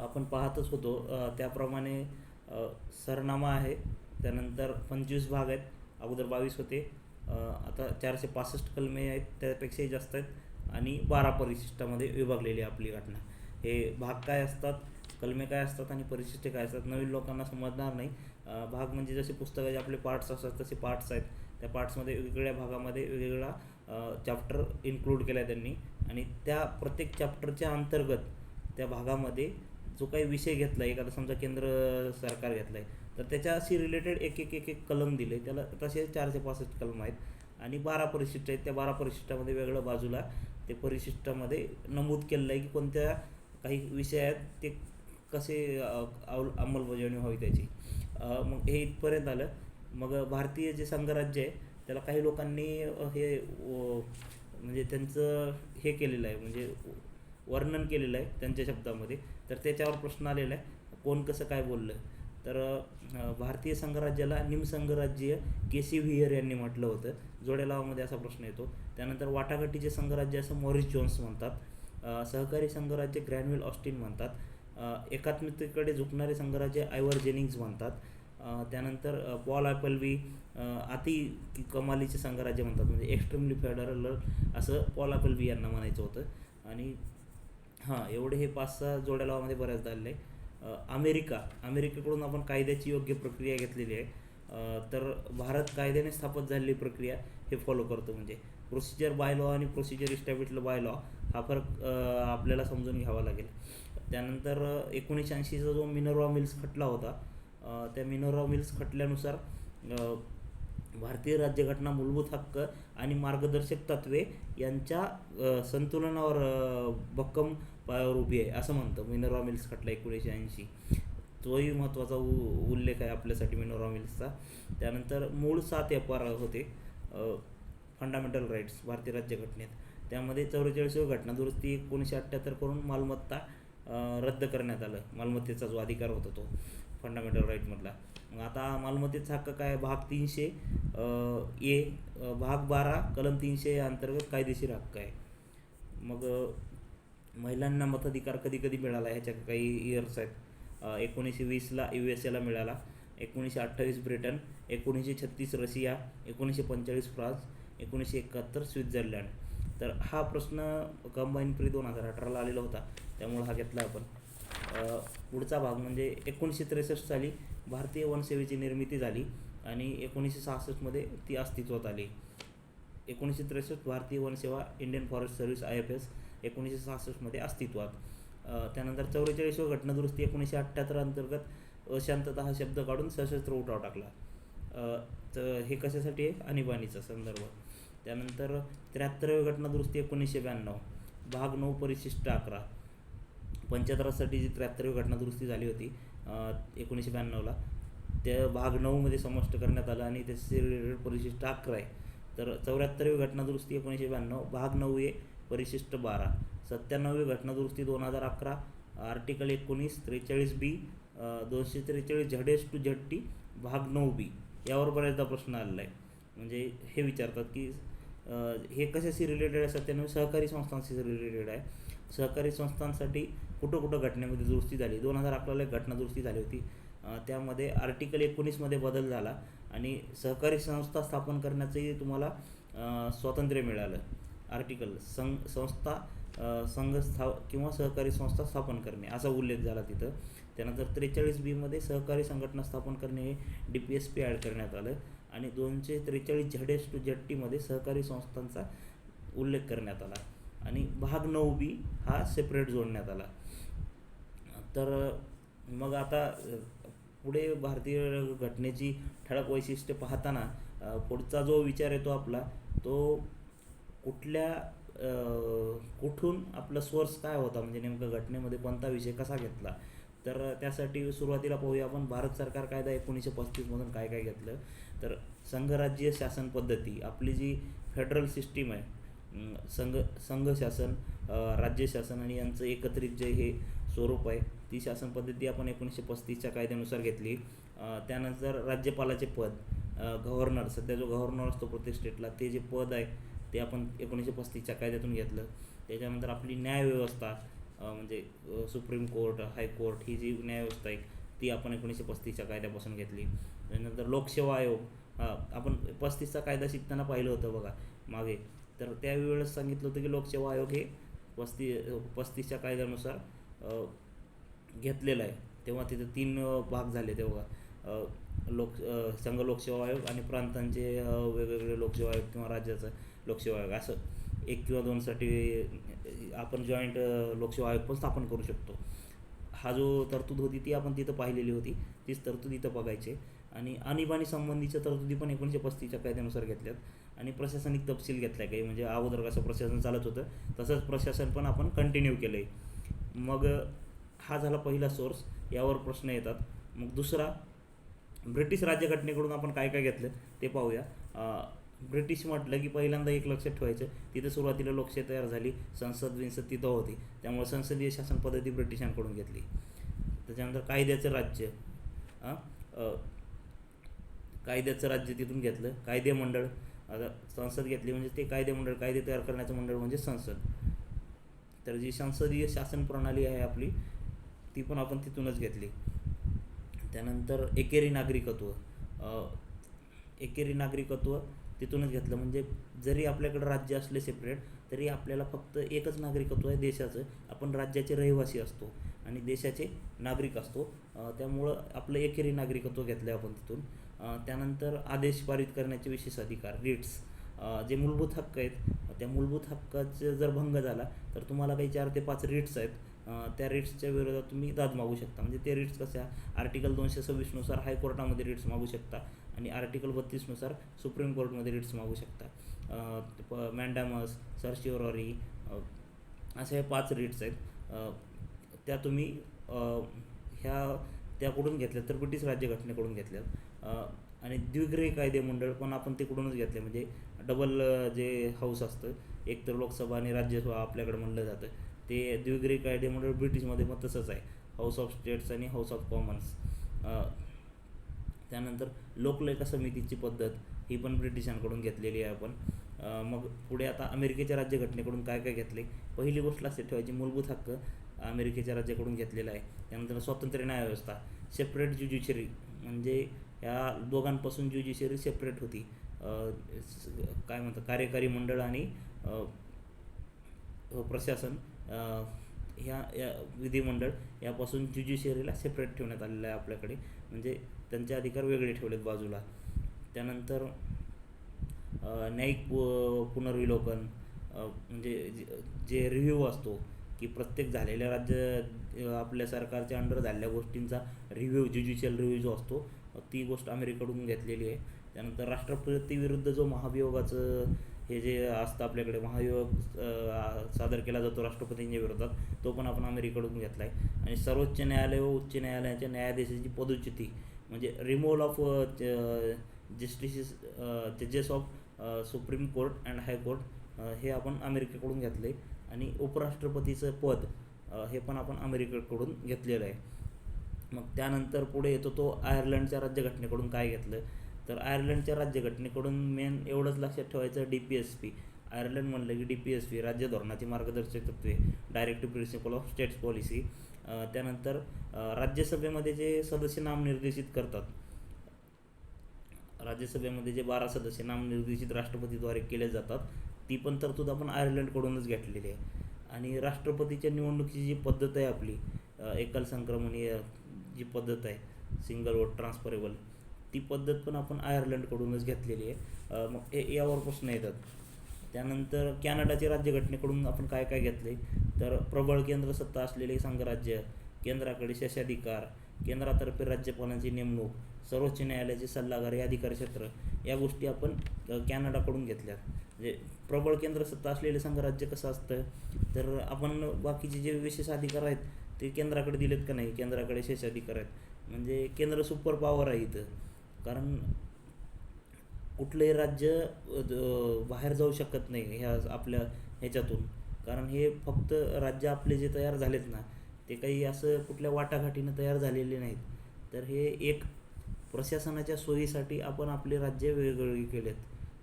आपण पाहतच होतो त्याप्रमाणे सरनामा आहे. त्यानंतर 25 भाग आहेत. अगोदर 22 होते. आता 465 कलमे आहेत, त्यापेक्षाही जास्त आहेत आणि 12 परिशिष्टामध्ये विभागलेली आहे आपली घटना. हे भाग काय असतात, कलमे काय असतात आणि परिशिष्टे काय असतात, नवीन लोकांना समजणार नाही. भाग म्हणजे जसे पुस्तकाचे आपले पार्ट्स असतात तसे पार्ट्स आहेत. त्या पार्ट्समध्ये वेगवेगळ्या भागामध्ये वेगवेगळा चॅप्टर इन्क्लूड केला आहे त्यांनी, आणि त्या प्रत्येक चॅप्टरच्या अंतर्गत त्या भागामध्ये जो काही विषय घेतला आहे, एखादा समजा केंद्र सरकार घेतला आहे तर त्याच्याशी रिलेटेड एक एक एक एक कलम दिले, त्याला तसे 465 कलम आहेत आणि 12 परिशिष्ट आहेत. त्या 12 परिशिष्टामध्ये वेगळं बाजूला ते परिशिष्टामध्ये नमूद केलेलं आहे की कोणत्या काही विषय आहेत ते कसे अंमलबजावणी व्हावी त्याची. मग हे इथपर्यंत आलं. मग भारतीय जे संघराज्य आहे त्याला काही लोकांनी म्हणजे त्यांचं हे केलेलं आहे, म्हणजे वर्णन केलेलं आहे त्यांच्या शब्दामध्ये. तर त्याच्यावर प्रश्न आलेला आहे, कोण कसं काय बोललं. तर भारतीय संघराज्याला निमसंघराज्य केसी व्हियर यांनी म्हटलं होतं. जोड्या लावामध्ये असा प्रश्न येतो. त्यानंतर वाटाघाटीचे संघराज्य असं मॉरिस जोन्स म्हणतात. सहकारी संघराज्य ग्रॅन्युअल ऑस्टिन म्हणतात. एकात्मिकतेकडे झुकणारे संघराज्य आयवर जेनिंग्ज म्हणतात. त्यानंतर पॉल ॲपलबी अति कमालीचे संघराज्य म्हणतात, म्हणजे एक्स्ट्रीमली फेडरल असं पॉल ॲपलबी यांना म्हणायचं होतं. आणि एवढे हे 5-6 जोड्या लावामध्ये बऱ्याचदा आलेले आहे. अमेरिकेकडून आपण कायद्याची योग्य प्रक्रिया घेतलेली आहे. तर भारत कायद्याने स्थापित झालेली प्रक्रिया हे फॉलो करतो, म्हणजे प्रोसिजर बाय लॉ आणि प्रोसिजर इस्टॅब्लिश्ड बाय लॉ हा फरक आपल्याला समजून घ्यावा लागेल. त्यानंतर 1980चा जो मिनर्वा मिल्स खटला होता, त्या मिनर्वा मिल्स खटल्यानुसार भारतीय राज्यघटना मूलभूत हक्क आणि मार्गदर्शक तत्त्वे यांच्या संतुलनावर भक्कम पायावर उभी आहे असं म्हणतं मिनर्वा मिल्स खटला 1980. तोही महत्त्वाचा उल्लेख आहे आपल्यासाठी मिनर्वा मिल्सचा. त्यानंतर मूळ 7 एफआर होते फंडामेंटल राईट्स भारतीय राज्यघटनेत. त्यामध्ये 44वी घटना दुरुस्ती 1978 करून मालमत्ता रद्द करण्यात आलं. मालमत्तेचा जो अधिकार होता तो फंडामेंटल राईटमधला. मग आता मालमत्तेचा हक्क काय, भाग 300 ए भाग 12 कलम 300 या अंतर्गत कायदेशीर हक्क आहे. मग महिलांना मताधिकार कधी कधी मिळाला, ह्याच्या काही इयर्स आहेत. 1920ला USA मिळाला, 1928 ब्रिटन, 1936 रशिया, 1945 फ्रान्स, 1971 स्वित्झर्लंड. तर हा प्रश्न कंबाईन प्री 2018ला आलेला होता, त्यामुळे हा घेतला आपण. पुढचा भाग म्हणजे 1963 साली भारतीय वनसेवेची निर्मिती झाली आणि 1966मध्ये ती अस्तित्वात आली. 1963 भारतीय वनसेवा इंडियन फॉरेस्ट सर्व्हिस IFS 1966मध्ये अस्तित्वात. त्यानंतर 44वी घटनादुरुस्ती 1978 अंतर्गत अशांतता हा शब्द काढून सशस्त्र उठाव टाकला. तर हे कशासाठी आहे, आणीबाणीचा संदर्भ. त्यानंतर 73वी घटनादुरुस्ती 1992 भाग 9 परिशिष्ट 11. 75साठी जी 73वी घटनादुरुस्ती झाली होती 1992ला, त्या भाग 9मध्ये समाविष्ट करण्यात आलं आणि त्याचे रिलेटेड परिशिष्ट 11 आहे. तर 74वी घटनादुरुस्ती 1992 भाग 9A परिशिष्ट 12. 97वी घटनादुरुस्ती 2011 आर्टिकल 19 43B 243 ZS-ZT भाग 9B यावर बऱ्याचदा प्रश्न आलेला आहे. म्हणजे हे विचारतात की हे कशाशी रिलेटेड आहे, 97 सहकारी संस्थांशी रिलेटेड आहे. सहकारी संस्थांसाठी कुठं घटनेमध्ये दुरुस्ती झाली, 2011ला एक घटना दुरुस्ती झाली होती. त्यामध्ये आर्टिकल 19मध्ये बदल झाला आणि सहकारी संस्था स्थापन करण्याचंही तुम्हाला स्वातंत्र्य मिळालं. आर्टिकल संस्था संघ किंवा सहकारी संस्था स्थापन करणे असा उल्लेख झाला तिथं. त्यानंतर 43B मध्ये सहकारी संघटना स्थापन करणे हे DPSP ॲड करण्यात आलं आणि 243 ZS-ZT मध्ये सहकारी संस्थांचा उल्लेख करण्यात आला आणि भाग 9B हा सेपरेट जोडण्यात आला. तर मग आता पुढे भारतीय घटनेची ठळक वैशिष्ट्ये पाहताना पुढचा जो विचार येतो आपला तो कुठून आपला सोर्स काय होता, म्हणजे नेमकं घटनेमध्ये कोणता विषय कसा घेतला. तर त्यासाठी सुरुवातीला पाहूया आपण भारत सरकार कायदा 1935 मधून काय काय घेतलं. तर संघराज्य शासन पद्धती, आपली जी फेडरल सिस्टीम आहे, संघ शासन, राज्य शासन आणि यांचं एकत्रित जे हे स्वरूप आहे, ती शासन पद्धती आपण 1935च्या कायद्यानुसार घेतली. त्यानंतर राज्यपालाचे पद, गव्हर्नर, सध्या जो गव्हर्नर असतो प्रत्येक स्टेटला, ते जे पद आहे ते आपण 1935च्या कायद्यातून घेतलं. त्याच्यानंतर आपली न्यायव्यवस्था, म्हणजे सुप्रीम कोर्ट, हायकोर्ट ही जी न्यायव्यवस्था आहे ती आपण 1935च्या कायद्यापासून घेतली. त्यानंतर लोकसेवा आयोग, आपण 35चा कायदा शिकताना पाहिलं होतं बघा मागे. तर त्यावेळेस सांगितलं होतं की लोकसेवा आयोग हे 35च्या कायद्यानुसार घेतलेलं आहे. तेव्हा तिथे 3 भाग झाले तेव्हा, संघ लोकसेवा आयोग आणि प्रांतांचे वेगवेगळे लोकसेवा आयोग किंवा राज्याचा लोकसेवा आयोग, असं 1 किंवा 2साठी आपण जॉईंट लोकसेवा आयोग पण स्थापन करू शकतो. हा जो तरतूद होती ती आपण तिथं पाहिलेली होती, तीच तरतूद इथं बघायची. आणि आणीबाणी संबंधीच्या तरतुदी पण 1935च्या कायद्यानुसार घेतल्यात. आणि प्रशासनिक तपशील घेतला आहे काही, म्हणजे अगोदर कसं प्रशासन चालत होतं तसंच प्रशासन पण आपण कंटिन्यू केलं आहे. मग हा झाला पहिला सोर्स, यावर प्रश्न येतात. मग दुसरा, ब्रिटिश राज्यघटनेकडून आपण काय काय घेतलं ते पाहूया. ब्रिटिश म्हटलं की पहिल्यांदा एक लक्षात ठेवायचं, तिथे सुरुवातीला लोकशाही तयार झाली, संसद तिथं होती, त्यामुळे संसदीय शासन पद्धती ब्रिटिशांकडून घेतली. त्याच्यानंतर कायद्याचं राज्य, कायद्याचं राज्य तिथून घेतलं. कायदेमंडळ, आता संसद घेतली म्हणजे ते कायदेमंडळ, कायदे तयार करण्याचं मंडळ म्हणजे संसद. तर जी संसदीय शासन प्रणाली आहे आपली ती पण आपण तिथूनच घेतली. त्यानंतर एकेरी नागरिकत्व, एकेरी नागरिकत्व तिथूनच घेतलं. म्हणजे जरी आपल्याकडे राज्य असले सेपरेट तरी आपल्याला फक्त एकच नागरिकत्व आहे देशाचं, आपण राज्याचे रहिवासी असतो आणि देशाचे नागरिक असतो. त्यामुळं आपलं एकेरी नागरिकत्व घेतलं आपण तिथून. त्यानंतर आदेश पारित करण्याचे विशेष अधिकार, रिट्स, जे मूलभूत हक्क आहेत, त्या मूलभूत हक्काचा जर भंग झाला तर तुम्हाला काही 4 ते 5 रिट्स आहेत, त्या रिट्सच्या विरोधात तुम्ही दाद मागू शकता. म्हणजे ते रिट्स कशा, आर्टिकल 226नुसार हायकोर्टामध्ये रिट्स मागू शकता आणि आर्टिकल 32नुसार सुप्रीम कोर्टमध्ये रिट्स मागू शकता. मॅन्डामस, सर्शिओररी, अशा हे 5 रिट्स आहेत. त्या तुम्ही त्याकडून घेतल्यात तर ब्रिटिश राज्यघटनेकडून घेतल्यात. आणि द्विगृही कायदेमंडळ पण आपण तिकडूनच घेतले. म्हणजे डबल जे हाऊस असतं, एक तर लोकसभा आणि राज्यसभा आपल्याकडे म्हणलं जातं, ते द्विगृही कायदेमंडळ ब्रिटिशमध्ये पण तसंच आहे, हाऊस ऑफ स्टेट्स आणि हाऊस ऑफ कॉमन्स. त्यानंतर लोकलेखा समितीची पद्धत ही पण ब्रिटिशांकडून घेतलेली आहे आपण. मग पुढे आता अमेरिकेच्या राज्यघटनेकडून काय काय घेतले. पहिली गोष्ट लक्षात ठेवायची, मूलभूत हक्क अमेरिकेच्या राज्याकडून घेतलेला आहे. त्यानंतर स्वातंत्र्य न्यायव्यवस्था, सेपरेट ज्युडिशरी, म्हणजे या दोघांपासून ज्युडिशरी सेपरेट होती. काय म्हणतात, कार्यकारी मंडळ आणि प्रशासन, ह्या विधिमंडळ यापासून ज्युडिशरीला सेपरेट ठेवण्यात आलेलं आहे आपल्याकडे, म्हणजे त्यांचे अधिकार वेगळे ठेवलेत बाजूला. त्यानंतर न्यायिक पुनर्विलोकन, म्हणजे जे रिव्ह्यू असतो की प्रत्येक झालेल्या आपल्या सरकारच्या अंडर झालेल्या गोष्टींचा रिव्ह्यू, ज्युडिशियल रिव्ह्यू जो असतो, ती गोष्ट अमेरिकेकडून घेतलेली आहे. त्यानंतर राष्ट्रपती विरुद्ध जो महाभियोगाचं हे जे असतं आपल्याकडे, महाभियोग सादर केला जातो राष्ट्रपतींच्या विरोधात, तो पण आपण अमेरिकेकडून घेतला आहे. आणि सर्वोच्च न्यायालय व उच्च न्यायालयाच्या न्यायाधीशाची पदच्युती, म्हणजे रिमूव्हल ऑफ जजेस of supreme court and high court, हे आपण अमेरिकेकडून घेतले. आणि उपराष्ट्रपतीचं पद हे पण आपण अमेरिकेकडून घेतलेलं आहे. मग त्यानंतर पुढे येतो तो आयर्लंडच्या राज्यघटनेकडून काय घेतलं. तर आयर्लंडच्या राज्यघटनेकडून मेन एवढंच लक्षात ठेवायचं, DPSP, आयर्लंड म्हणलं की DPSP, राज्य धोरणाची मार्गदर्शक तत्त्वे, directive principle of states policy. त्यानंतर राज्यसभेमध्ये जे सदस्य नामनिर्देशित करतात, राज्यसभेमध्ये जे 12 सदस्य नामनिर्देशित राष्ट्रपतीद्वारे केले जातात, ती पण तरतूद आपण आयर्लंडकडूनच घेतलेली आहे. आणि राष्ट्रपतीच्या निवडणुकीची जी पद्धत आहे आपली, एकल संक्रमणीय जी पद्धत आहे, सिंगल वोट ट्रान्सफरेबल, ती पद्धत पण आपण आयर्लंडकडूनच घेतलेली आहे. मग यावर प्रश्न येतात. त्यानंतर कॅनडाच्या राज्यघटनेकडून आपण काय काय घेतले, तर प्रबळ केंद्र सत्ता असलेले संघराज्य, केंद्राकडे शेषाधिकार, केंद्रातर्फे राज्यपालांची नेमणूक, सर्वोच्च न्यायालयाचे सल्लागार हे अधिकार क्षेत्र, या गोष्टी आपण कॅनडाकडून घेतल्यात. म्हणजे प्रबळ केंद्र सत्ता असलेले संघराज्य कसं असतं, तर आपण बाकीचे जे विशेष अधिकार आहेत ते केंद्राकडे दिलेत का नाही, केंद्राकडे शेषाधिकार आहेत, म्हणजे केंद्र सुपर पॉवर आहे इथं. कारण कुठलंही राज्य बाहेर जाऊ शकत नाही ह्या आपल्या ह्याच्यातून, कारण हे फक्त राज्य आपले जे तयार झालेत ना, ते काही असं कुठल्या वाटाघाटीनं तयार झालेले नाहीत. तर हे एक प्रशासनाच्या सोयीसाठी आपण आपले राज्य वेगवेगळे केलेत.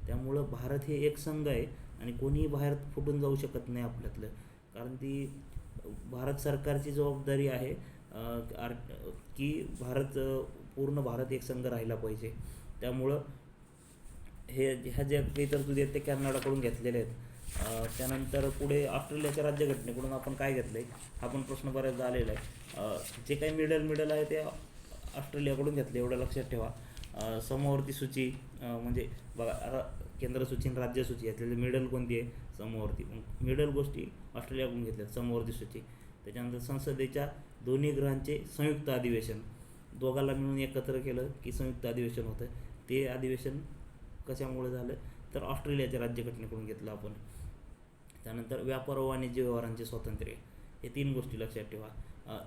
त्यामुळं भारत हे एक संघ आहे आणि कोणीही बाहेर फुटून जाऊ शकत नाही आपल्यातलं, कारण ती भारत सरकारची जबाबदारी आहे की पूर्ण भारत एक संघ राहिला पाहिजे. त्यामुळं ह्या ज्या काही तरतुदी आहेत ते कॅनडाकडून घेतलेल्या आहेत. त्यानंतर पुढे ऑस्ट्रेलियाच्या राज्यघटनेकडून आपण काय घेतलं आहे हा पण प्रश्न बऱ्याचदा आलेला आहे. जे काही मिडल आहे ते ऑस्ट्रेलियाकडून घेतले एवढं लक्षात ठेवा. समवर्ती सूची म्हणजे बघा आता केंद्र सूची आणि राज्य सूची यातली मिडल कोणती आहे? समवर्ती. मग मिडल गोष्टी ऑस्ट्रेलियाकडून घेतल्यात, समवर्ती सूची. त्याच्यानंतर संसदेच्या दोन्ही गृहांचे संयुक्त अधिवेशन, दोघाला मिळून एकत्र केलं की संयुक्त अधिवेशन होतं. ते अधिवेशन कशामुळे झालं तर ऑस्ट्रेलियाच्या राज्यघटनेकडून घेतलं आपण. त्यानंतर व्यापार व वाणिज्य व्यवहारांचे स्वातंत्र्य, हे 3 गोष्टी लक्षात ठेवा.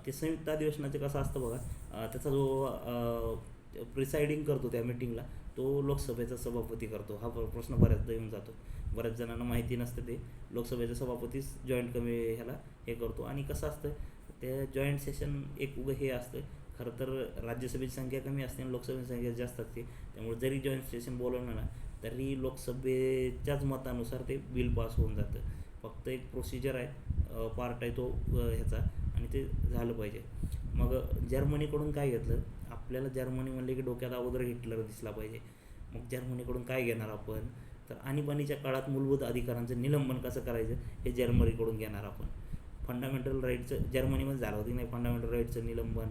ते संयुक्त अधिवेशनाचे कसं असतं बघा, त्याचा जो प्रिसाइडिंग करतो त्या मिटिंगला तो लोकसभेचा सभापती करतो. हा प्रश्न बऱ्याचदा येऊन जातो, बऱ्याच जणांना माहिती नसतं. ते लोकसभेचा सभापतीच जॉईंट ह्याला हे करतो. आणि कसं असतं ते जॉईंट सेशन एक हे असतं, खरं तर राज्यसभेची संख्या कमी असते आणि लोकसभेची संख्या जास्त असते. त्यामुळे जरी जॉईंट सेशन बोलवलं ना तरी लोकसभेच्याच मतानुसार ते बिल पास होऊन जातं. फक्त एक प्रोसिजर आहे, पार्ट आहे तो ह्याचा, आणि ते झालं पाहिजे. मग जर्मनीकडून काय घेतलं? आपल्याला जर्मनी म्हणले की डोक्यात अगोदर हिटलर दिसला पाहिजे. मग जर्मनीकडून काय घेणार आपण तर आणीबाणीच्या काळात मूलभूत अधिकारांचं निलंबन कसं करायचं हे जर्मनीकडून घेणार आपण. फंडामेंटल राईटचं जर्मनीमध्ये झालं होतं की नाही, फंडामेंटल राईटचं निलंबन,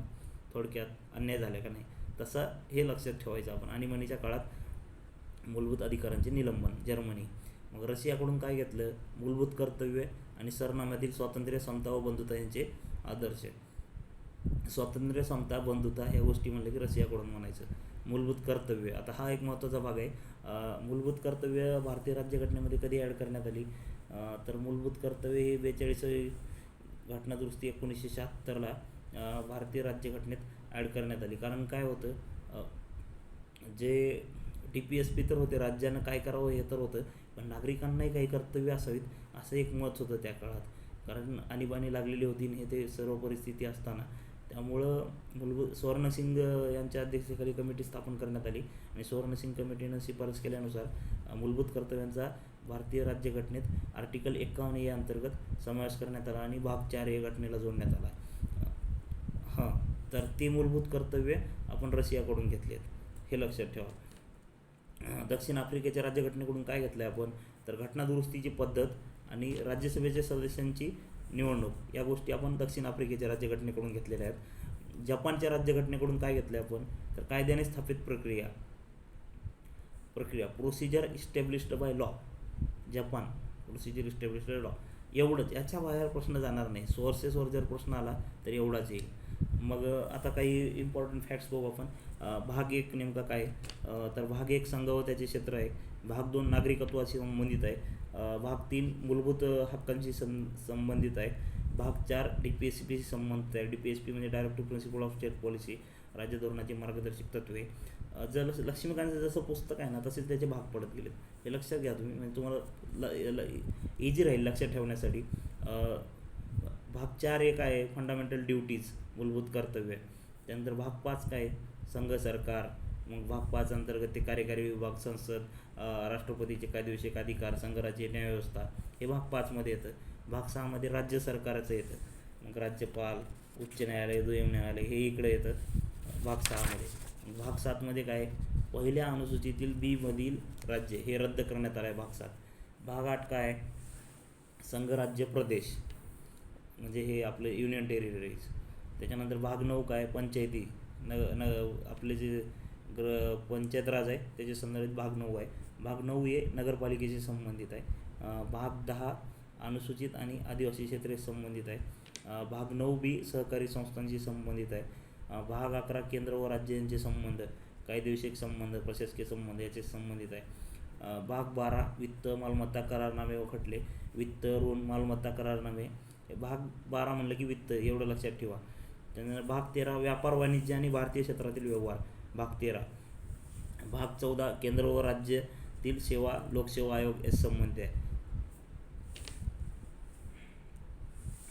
थोडक्यात अन्याय झाला का नाही तसं हे लक्षात ठेवायचं आपण. आणीबाणीच्या काळात मूलभूत अधिकारांचे निलंबन जर्मनी. मग रशियाकडून काय घेतलं? मूलभूत कर्तव्य आणि सरनाम्यातील स्वातंत्र्य, समता व बंधुता यांचे आदर्श. स्वातंत्र्य, समता, बंधुता ह्या गोष्टी म्हणलं की रशियाकडून म्हणायचं. मूलभूत कर्तव्य, आता हा एक महत्त्वाचा भाग आहे. मूलभूत कर्तव्य भारतीय राज्यघटनेमध्ये कधी ॲड करण्यात आली तर मूलभूत कर्तव्य ही 42वी घटनादुरुस्ती 1976ला भारतीय राज्यघटनेत ॲड करण्यात आली. कारण काय होतं, जे DPSP तर होते, राज्यानं काय करावं हे तर होतं, पण नागरिकांनाही काही कर्तव्य असावीत असं एक मत होतं त्या काळात. कारण आणीबाणी लागलेली होती हे ते सर्व परिस्थिती असताना. त्यामुळं सुवर्णसिंग यांच्या अध्यक्षतेखाली कमिटी स्थापन करण्यात आली आणि सुवर्णसिंग कमिटीनं शिफारस केल्यानुसार मूलभूत कर्तव्यांचा भारतीय राज्यघटनेत आर्टिकल 51 या अंतर्गत समावेश करण्यात आला आणि भाग 4 या घटनेला जोडण्यात आला. तर ती मूलभूत कर्तव्य आपण रशियाकडून घेतलेत हे लक्षात ठेवा. दक्षिण आफ्रिकेच्या राज्यघटनेकडून काय घेतलं आहे आपण तर घटनादुरुस्तीची पद्धत आणि राज्यसभेच्या सदस्यांची निवडणूक या गोष्टी आपण दक्षिण आफ्रिकेच्या राज्यघटनेकडून घेतलेल्या आहेत. जपानच्या राज्यघटनेकडून काय घेतलं आपण तर कायद्याने स्थापित प्रक्रिया procedure established by law. Japan procedure established by law एवढंच, याच्या बाहेर प्रश्न जाणार नाही. सोर्सेसवर जर प्रश्न आला तर एवढाच येईल. मग आता काही इम्पॉर्टंट फॅक्ट्स बघू आपण. भाग 1 नेमका काय तर भाग 1 संघ व त्याचे क्षेत्र आहे. भाग 2 नागरिकत्वाशी संबंधित आहे. भाग 3 मूलभूत हक्कांशी संबंधित आहे. भाग 4 DPSP संबंधित आहे. DPSP म्हणजे directive principle of state policy, राज्य धोरणाची मार्गदर्शक तत्त्वे. लक्ष्मीकांतचं जसं पुस्तक आहे ना तसेच त्याचे भाग पडत गेले, हे लक्षात घ्या तुम्ही, म्हणजे तुम्हाला इझी राहील लक्षात ठेवण्यासाठी. भाग 4 एक आहे फंडामेंटल ड्युटीज, मूलभूत कर्तव्य. त्यानंतर भाग 5 काय संघ सरकार. मग भाग 5 अंतर्गत ते कार्यकारी विभाग, संसद, राष्ट्रपतीचे कायदेविषयक अधिकार, संघराज्य न्यायव्यवस्था हे भाग 5मध्ये येतं. भाग 6मध्ये राज्य सरकारचं येतं. मग राज्यपाल, उच्च न्यायालय, दुय्यम न्यायालय हे इकडे येतं भाग 6मध्ये. भाग 7मध्ये काय पहिल्या अनुसूचीतील B मधील राज्य हे रद्द करण्यात आलं आहे भाग 7. भाग 8 काय संघ, राज्य, प्रदेश म्हणजे हे आपले युनियन टेरिटरीज. त्याच्यानंतर भाग 9 काय पंचायती, आपले जे पंचायत राज आहे त्याच्या संदर्भात भाग 9 आहे. भाग 9 हे नगरपालिकेशी संबंधित आहे. भाग 10 अनुसूचित आणि आदिवासी क्षेत्रे संबंधित आहे. भाग 9B सहकारी संस्थांशी संबंधित आहे. भाग 11 केंद्र व राज्य यांचे संबंध, कायदेविषयक संबंध, प्रशासकीय संबंध याचे संबंधित आहे. भाग 12 वित्त, मालमत्ता, करारनामे व खटले, वित्त, ऋण, मालमत्ता, करारनामे. भाग 12 म्हणलं की वित्त एवढं लक्षात ठेवा. त्यानंतर भाग 13 व्यापार, वाणिज्य आणि भारतीय क्षेत्रातील व्यवहार, भाग 13. भाग 14 केंद्र व राज्यातील सेवा, लोकसेवा आयोग याचे संबंधित आहे.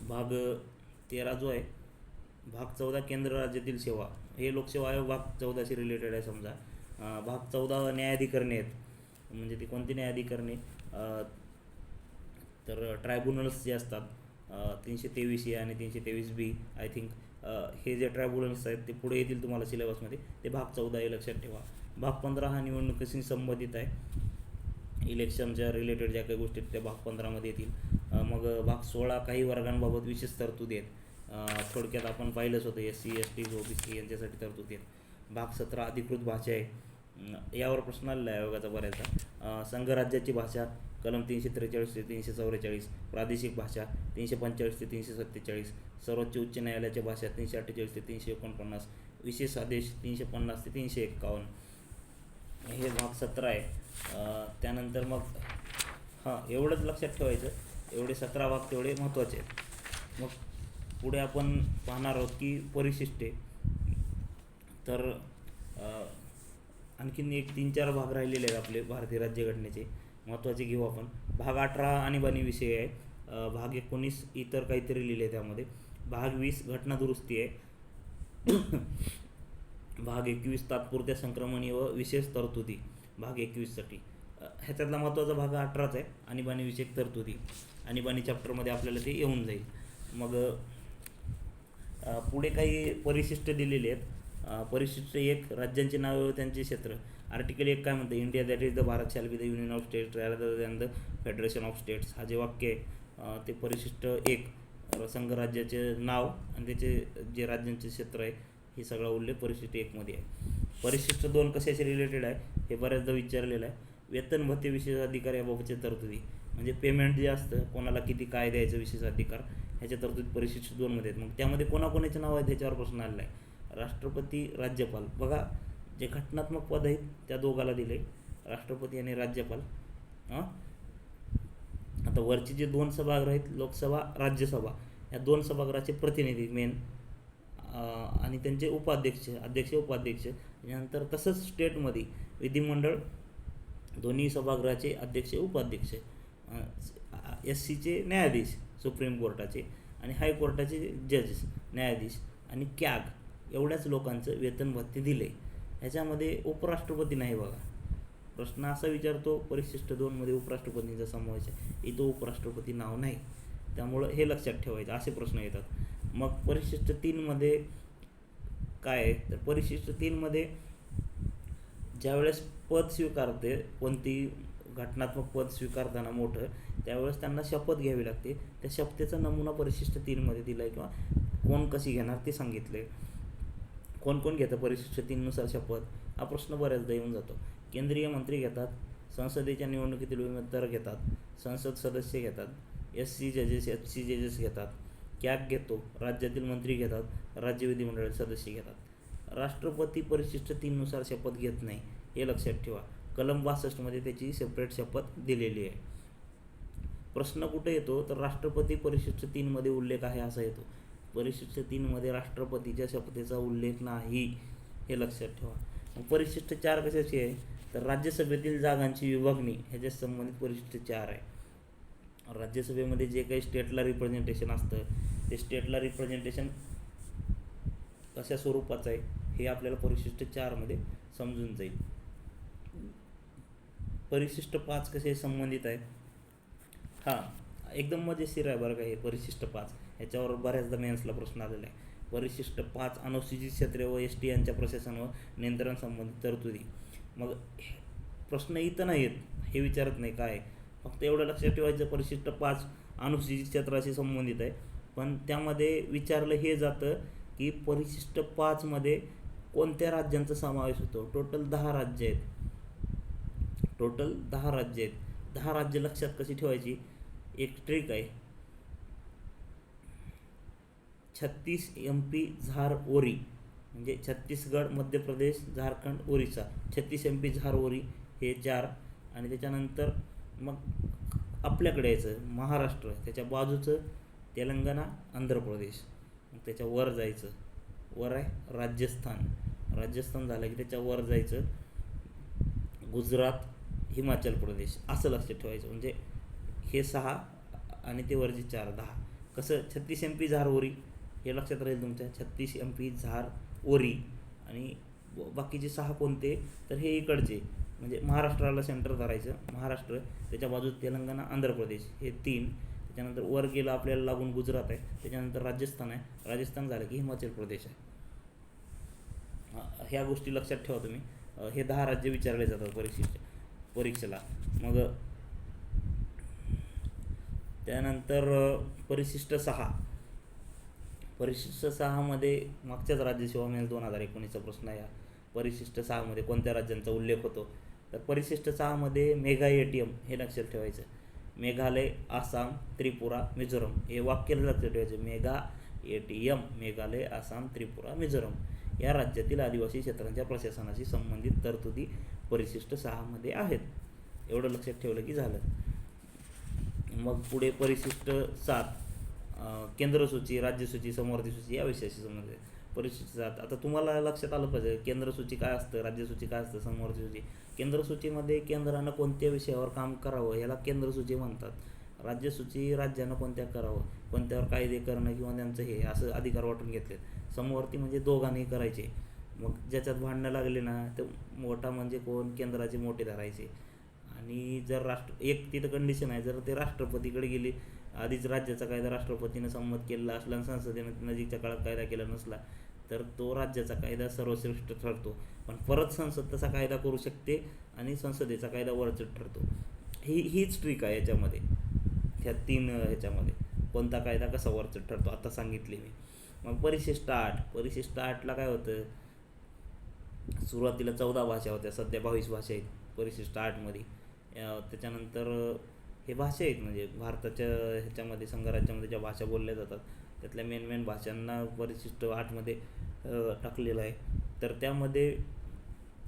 भाग 13 जो आहे भाग 14 केंद्र राज्यातील सेवा, हे लोकसेवा आयोग भाग 14शी रिलेटेड आहे समजा. भाग 14 न्यायाधिकरणे आहेत, म्हणजे ती कोणती न्यायाधिकरणे तर ट्रायब्युनल्स जे असतात 323A आणि 323B आय थिंक हे जे ट्रायब्युनल्स आहेत ते पुढे येतील तुम्हाला सिलेबसमध्ये. ते भाग 14 हे लक्षात ठेवा. भाग 15 हा निवडणुकीशी संबंधित आहे. इलेक्शनच्या रिलेटेड ज्या काही गोष्टी आहेत त्या भाग 15मध्ये येतील. मग भाग 16 काही वर्गांबाबत विशेष तरतुदी आहेत. थोडक्यात आपण पाहिलंच होतं SC ST OBC यांच्यासाठी तरतुदी आहेत. भाग 17 अधिकृत भाषा आहे. यावर प्रश्न आलेला आहे आयोगाचा बऱ्याचदा. संघराज्याची भाषा कलम 343 ते 344, प्रादेशिक भाषा 345 ते 347, सर्वोच्च उच्च न्यायालयाच्या भाषा 348 ते 349, विशेष आदेश 350 ते 351. हे भाग 17 आहे. त्यानंतर मग एवढंच लक्षात ठेवायचं. एवढे 17 भाग तेवढे महत्त्वाचे आहेत. मग पुढे आपण पाहणार आहोत की परिशिष्टे. तर आणखीन एक 3-4 भाग राहिलेले आहेत आपले भारतीय राज्यघटनेचे, महत्त्वाचे घेऊ आपण. भाग 18 आणीबाणी विषय आहे. भाग 19 इतर काहीतरी लिहिले आहे त्यामध्ये. भाग 20 घटना दुरुस्ती आहे. भाग 21 तात्पुरत्या संक्रमणी व विशेष तरतुदी भाग 21साठी. ह्याच्यातला महत्त्वाचा भाग 18च आहे, आणीबाणी विषयक तरतुदी. आणीबाणी चॅप्टरमध्ये आपल्याला ते येऊन जाईल. मग पुढे काही परिशिष्ट दिलेले आहेत. परिशिष्ट 1 राज्यांची नावे व त्यांचे क्षेत्र. आर्टिकल 1 काय म्हणतं? India that is the Bharat shall be the union of states rather than the federation of states. हा जे वाक्य आहे ते परिशिष्ट 1 संघराज्याचे नाव आणि त्याचे जे राज्यांचे क्षेत्र आहे हे सगळा उल्लेख परिशिष्ट 1मध्ये आहे. परिशिष्ट 2 कशाशी रिलेटेड आहे हे बऱ्याचदा विचारलेलं आहे. वेतन भत्ते विशेषाधिकार याबाबतचे तरतुदी, म्हणजे पेमेंट जे असतं कोणाला किती काय द्यायचं विशेषाधिकार ह्याच्या तरतुदी परिशिष्ट 2मध्ये आहेत. मग त्यामध्ये कोणाकोणाचे नाव आहेत ह्याच्यावर प्रश्न आलेला आहे. राष्ट्रपती, राज्यपाल. बघा जे घटनात्मक पद आहेत त्या दोघाला दिले, राष्ट्रपती आणि राज्यपाल. आता वरचे जे 2 सभागृह आहेत, लोकसभा, राज्यसभा, या 2 सभागृहाचे प्रतिनिधी मेन आणि त्यांचे उपाध्यक्ष, अध्यक्ष, उपाध्यक्ष. यानंतर तसंच स्टेटमध्ये विधिमंडळ, दोन्ही सभागृहाचे अध्यक्ष, उपाध्यक्ष. SCचे न्यायाधीश सुप्रीम कोर्टाचे आणि हायकोर्टाचे जजेस, न्यायाधीश आणि कॅग एवढ्याच लोकांचं वेतन भत्ते दिले. ह्याच्यामध्ये उपराष्ट्रपती नाही. बघा प्रश्न असा विचारतो परिशिष्ट 2मध्ये उपराष्ट्रपतींचा समावेश आहे, इथं उपराष्ट्रपती नाव नाही. त्यामुळं हे लक्षात ठेवायचं, असे प्रश्न येतात. मग परिशिष्ट 3मध्ये काय आहे तर परिशिष्ट 3मध्ये ज्यावेळेस पद स्वीकारते, कोणती घटनात्मक पद स्वीकारताना मोठं, त्यावेळेस त्यांना शपथ घ्यावी लागते. त्या शपथेचा नमुना परिशिष्ट 3मध्ये दिला आहे किंवा कोण कशी घेणार ते सांगितले. कोण कोण घेतं परिशिष्ट 3नुसार शपथ हा प्रश्न बऱ्याचदा येऊन जातो. केंद्रीय मंत्री घेतात, संसदेच्या निवडणुकीतील उमेदवार घेतात, संसद सदस्य घेतात, SC जजेस, SC जजेस घेतात, कॅग घेतो, राज्यातील मंत्री घेतात, राज्य विधिमंडळ सदस्य घेतात. राष्ट्रपती परिशिष्ट 3नुसार शपथ घेत नाही, हे लक्षात ठेवा. कलम 62मध्ये त्याची सेपरेट शपथ दिलेली आहे. प्रश्न कुठे येतो तर राष्ट्रपती परिशिष्ट 3मध्ये उल्लेख आहे असा येतो. परिशिष्ट 3मध्ये राष्ट्रपतीच्या शपथेचा उल्लेख नाही, हे लक्षात ठेवा. परिशिष्ट 4 कशाची आहे तर राज्यसभेतील जागांची विभागणी ह्याच्या संबंधित परिशिष्ट 4 आहे. राज्यसभेमध्ये जे काही स्टेटला रिप्रेझेंटेशन असतं ते स्टेटला रिप्रेझेंटेशन कशा स्वरूपाचं आहे हे आपल्याला परिशिष्ट 4मध्ये समजून जाईल. परिशिष्ट 5 कसे संबंधित आहे? एकदम मजेशीर आहे बरं का हे परिशिष्ट 5. ह्याच्यावर बऱ्याचदा मेन्सला प्रश्न आलेला आहे. परिशिष्ट 5 अनुसूचित क्षेत्रे व ST यांच्या प्रशासन व नियंत्रण संबंधित तरतुदी. मग प्रश्न इथं नाही आहेत, हे विचारत नाही काय, फक्त एवढं लक्षात ठेवायचं परिशिष्ट 5 अनुसूचित क्षेत्राशी संबंधित आहे. पण त्यामध्ये विचारलं हे जातं की परिशिष्ट 5मध्ये कोणत्या राज्यांचा समावेश होतो. टोटल 10 राज्य आहेत. 10 राज्य लक्षात कशी ठेवायची, एक ट्रिक आहे. 36 MP झार ओरी, म्हणजे छत्तीसगड, मध्य प्रदेश, झारखंड, ओरिसा. 36 MP झार ओरी हे 4. आणि त्याच्यानंतर मग आपल्याकडे यायचं महाराष्ट्र, त्याच्या बाजूचं तेलंगणा, आंध्र प्रदेश. मग त्याच्या वर जायचं, वर आहे राजस्थान झालं की त्याच्या वर जायचं गुजरात, हिमाचल प्रदेश, असं लक्षात ठेवायचं. म्हणजे हे 6 आणि ते वरचे 4, 10. कसं 36 MP झार ओरी हे लक्षात राहील तुमच्या. 36 MP झार ओरी. आणि बाकीचे 6 कोणते तर हे इकडचे, म्हणजे महाराष्ट्राला सेंटर धरायचं, महाराष्ट्र, त्याच्या बाजूत तेलंगणा, आंध्र प्रदेश हे 3, त्याच्यानंतर वर गेलं आपल्याला लागून गुजरात आहे, त्याच्यानंतर राजस्थान आहे, राजस्थान झालं की हिमाचल प्रदेश आहे. ह्या गोष्टी लक्षात ठेवा तुम्ही. हे 10 राज्य विचारले जातात परीक्षेला. मग त्यानंतर परिशिष्ट 6. परिशिष्ट 6मध्ये मागच्याच राज्यसेवा मेल 2019चा प्रश्न आहे. परिशिष्ट 6मध्ये कोणत्या राज्यांचा उल्लेख होतो? तर परिशिष्ट 6मध्ये मेघा ATM हे लक्षात ठेवायचं. मेघालय, आसाम, त्रिपुरा, मिझोरम हे वाक्य लक्षात ठेवायचं. मेघा ATM, मेघालय, आसाम, त्रिपुरा, मिझोरम या राज्यातील आदिवासी क्षेत्रांच्या प्रशासनाशी संबंधित तरतुदी परिशिष्ट 6मध्ये आहेत. एवढं लक्षात ठेवलं की झालं. मग पुढे परिशिष्ट 7 केंद्रसूची, राज्यसूची, समवर्ती सूची या विषयाशी संबंधित. परिशिष्ट 7 आता तुम्हाला लक्षात आलं पाहिजे केंद्रसूची काय असतं, राज्यसूची काय असतं, समवर्ती सूची. केंद्रसूचीमध्ये केंद्रानं कोणत्या विषयावर काम करावं याला केंद्रसूची म्हणतात. राज्यसूची राज्यानं कोणत्या करावं, कोणत्यावर कायदे करणं किंवा त्यांचं हे असं अधिकार वाटून घेतलेत. समवर्ती म्हणजे दोघांनी करायचे. मग ज्याच्यात भांडणं लागले ना तर मोठा म्हणजे कोण, केंद्राचे मोठे धरायचे. आणि जर एक तिथं कंडिशन आहे, जर ते राष्ट्रपतीकडे गेली, आधीच राज्याचा कायदा राष्ट्रपतीनं संमत केलेला असला आणि संसदेनं नजीकच्या काळात कायदा केला नसला तर तो राज्याचा कायदा सर्वश्रेष्ठ ठरतो. पण परत संसद तसा कायदा करू शकते आणि संसदेचा कायदा वरचढ ठरतो. हीच ट्रिक आहे याच्यामध्ये. ह्या 3 ह्याच्यामध्ये कोणता कायदा कसा वरचढ ठरतो आता सांगितले मी. मग परिशिष्ट 8. परिशिष्ट 8ला काय होतं, सुरुवातीला 14 भाषा होत्या, सध्या 22 भाषा आहेत परिशिष्ट 8मध्ये. त्याच्यानंतर हे भाषा आहेत म्हणजे भारताच्या ह्याच्यामध्ये संघराज्यामध्ये ज्या भाषा बोलल्या जातात त्यातल्या मेन भाषांना परिशिष्ट 8मध्ये टाकलेलं आहे. तर त्यामध्ये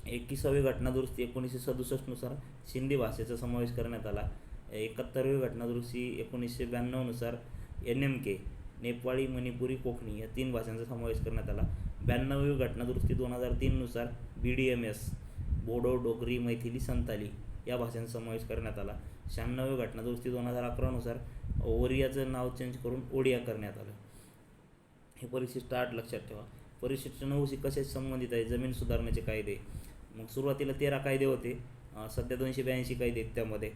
21वी घटनादुरुस्ती 1967 नुसार सिंधी भाषेचा समावेश करण्यात आला. 71वी घटनादुरुस्ती 1992 नुसार NMK नेपाळी, मणिपुरी, कोकणी या 3 भाषांचा समावेश करण्यात आला. 92वी घटनादुरुस्ती 2003 नुसार BDMS बोडो, डोगरी, मैथिली, संताली या भाषांचा समावेश करण्यात आला. 96वी घटनादुरुस्ती 2011 नुसार ओरियाचं नाव चेंज करून ओडिया करण्यात आलं. हे परिशिष्ट 8 लक्षात ठेवा. परिशिष्ट 9 कशाशी संबंधित आहे, जमीन सुधारण्याचे कायदे. मग सुरुवातीला 13 कायदे होते, सध्या 282 कायदे आहेत. त्यामध्ये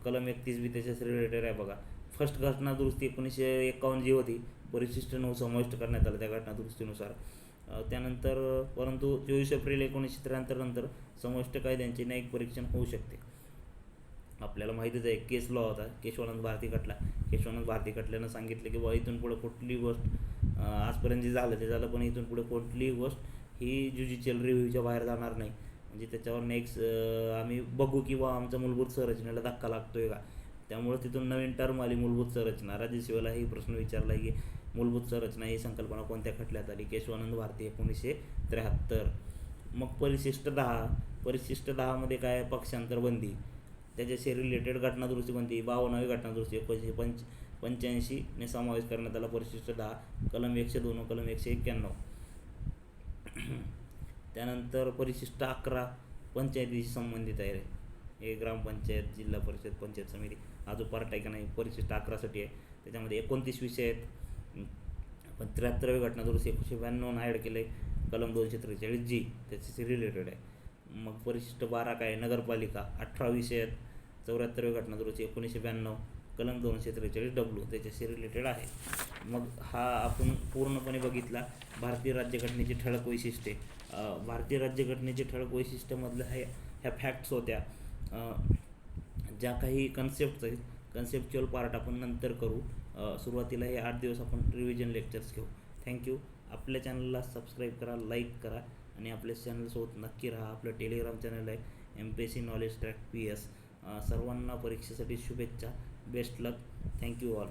कलम 31 बी त्याच्याशी रिलेटेड आहे बघा. फर्स्ट घटनादुरुस्ती 1951 जी होती परिशिष्ट 9 समाविष्ट करण्यात आलं त्या घटनादुरुस्तीनुसार. त्यानंतर परंतु 24 एप्रिल 1973 नंतर समाविष्ट कायद्यांचे न्यायिक परीक्षण होऊ शकते. आपल्याला माहितीच आहे केस लॉ होता केशवानंद भारती खटला. केशवानंद भारती खटल्यानं सांगितलं की इथून पुढे कुठलीही गोष्ट आजपर्यंत जे झालं ते झालं, पण इथून पुढे कुठलीही गोष्ट ही ज्युडिशियल रिव्ह्यूच्या बाहेर जाणार नाही. म्हणजे त्याच्यावर नेक्स्ट आम्ही बघू किंवा आमच्या मूलभूत संरचनेला धक्का लागतोय का. त्यामुळे तिथून नवीन टर्म आली मूलभूत संरचना. राज्यसेवेलाही प्रश्न विचारला की मूलभूत संरचना ही संकल्पना कोणत्या खटल्यात आली, केशवानंद भारती 1973. मग परिशिष्ट 10. परिशिष्ट 10मध्ये काय, पक्षांतर बंदी, त्याच्याशी रिलेटेड घटनादुरुस्ती कोणती, 52वी घटनादुरुस्ती 1985 ने समावेश करण्यात आला. परिशिष्ट 10 कलम 102 कलम 191. त्यानंतर परिशिष्ट 11 पंचायतीशी संबंधित आहे. हे ग्रामपंचायत, जिल्हा परिषद, पंचायत समिती हा जो पार्ट आहे का नाही परिशिष्ट 11साठी आहे. त्याच्यामध्ये 29 विषय आहेत. पण 73वी घटनादुरुस्ती 1992 ॲड केलं आहे, कलम 243G त्याच्याशी रिलेटेड आहे. मग परिशिष्ट 12 काय, नगरपालिका 18 विषय आहेत. 74वी घटनादुरुस्ती 1992 कलम 243W त्याच्याशी रिलेटेड आहे. मग हा आपण पूर्णपणे बघितला भारतीय राज्यघटनेची ठळक वैशिष्ट्ये. भारतीय राज्यघटनेची ठळक वैशिष्ट्यामधलं ह्या फॅक्ट्स होत्या. ज्या काही कन्सेप्ट आहेत, कन्सेप्च्युअल पार्ट आपण नंतर करू. सुरुवातीला हे 8 दिवस आपण रिव्हिजन लेक्चर्स घेऊ. थँक्यू. आपल्या चॅनलला सबस्क्राईब करा, लाईक करा आणि आपल्या चॅनलसोबत नक्की राहा. आपलं टेलिग्राम चॅनल आहे MPSC नॉलेज ट्रॅक PS. सर्वांना परीक्षेसाठी शुभेच्छा. Best luck. Thank you all.